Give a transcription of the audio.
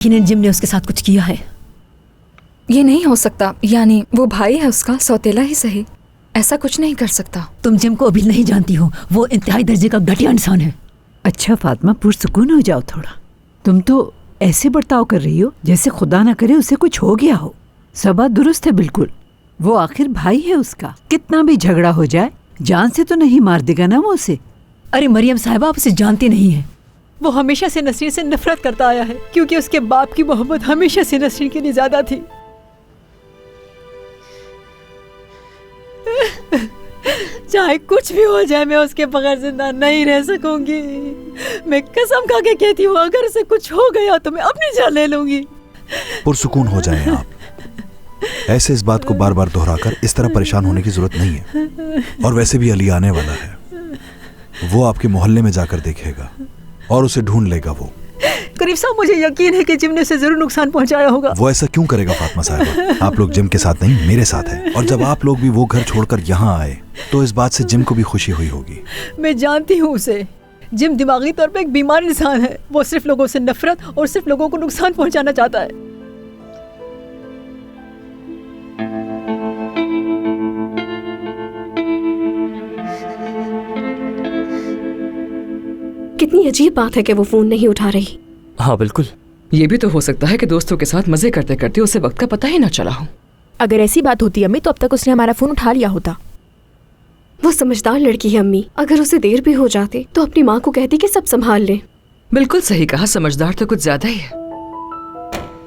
یقیناً جم نے اس کے ساتھ کچھ کیا ہے. یہ نہیں ہو سکتا. یعنی وہ بھائی ہے اس کا، سوتیلا ہی صحیح، ایسا کچھ نہیں کر سکتا. تم جم کو ابھی نہیں جانتی ہو، وہ انتہائی درجے کا گھٹیا انسان ہے. اچھا فاطمہ، پرسکون ہو جاؤ تھوڑا. تم تو ایسے برتاؤ کر رہی ہو جیسے خدا نہ کرے اسے کچھ ہو گیا ہو. سب بات درست ہے بالکل. وہ آخر بھائی ہے اس کا، کتنا بھی جھگڑا ہو جائے جان سے تو نہیں مار دے گا نا وہ اسے. ارے مریم صاحبہ، آپ اسے جانتی نہیں ہیں. وہ ہمیشہ سے نسرین سے نفرت کرتا آیا ہے کیونکہ اس کے باپ کی محبت ہمیشہ سے نسرین کے لیے زیادہ تھی. چاہے کچھ بھی ہو جائے میں اس کے بغیر زندہ نہیں رہ سکوں گی. میں قسم کھا کے کہتی ہوں اگر اسے کچھ ہو گیا تو میں اپنی جان لے لوں گی. پرسکون ہو جائیں آپ. ایسے اس بات کو بار بار دہرا کر اس طرح پریشان ہونے کی ضرورت نہیں ہے. اور ویسے بھی علی آنے والا ہے، وہ آپ کے محلے میں جا کر دیکھے گا اور اسے ڈھونڈ لے گا. وہ قریب صاحب، مجھے یقین ہے کہ جم نے اسے ضرور نقصان پہنچایا ہوگا. وہ ایسا کیوں کرے گا فاطمہ صاحبہ؟ آپ لوگ جم کے ساتھ نہیں میرے ساتھ ہیں، اور جب آپ لوگ بھی وہ گھر چھوڑ کر یہاں آئے تو اس بات سے جم کو بھی خوشی ہوئی ہوگی. میں جانتی ہوں اسے. جم دماغی طور پہ ایک بیمار انسان ہے. وہ صرف لوگوں سے نفرت اور صرف لوگوں کو نقصان پہنچانا چاہتا ہے. کتنی عجیب بات ہے کہ وہ فون نہیں اٹھا رہی. ہاں بالکل، یہ بھی تو ہو سکتا ہے کہ دوستوں کے ساتھ مزے کرتے کرتے اسے وقت کا پتہ ہی نہ چلا ہو. اگر ایسی بات ہوتی امی تو اب تک اس نے ہمارا فون اٹھا لیا ہوتا. وہ سمجھدار لڑکی ہے امی، اگر اسے دیر بھی ہو جاتی تو اپنی ماں کو کہتی کہ سب سنبھال لیں. بالکل صحیح کہا، سمجھدار تو کچھ زیادہ ہی ہے.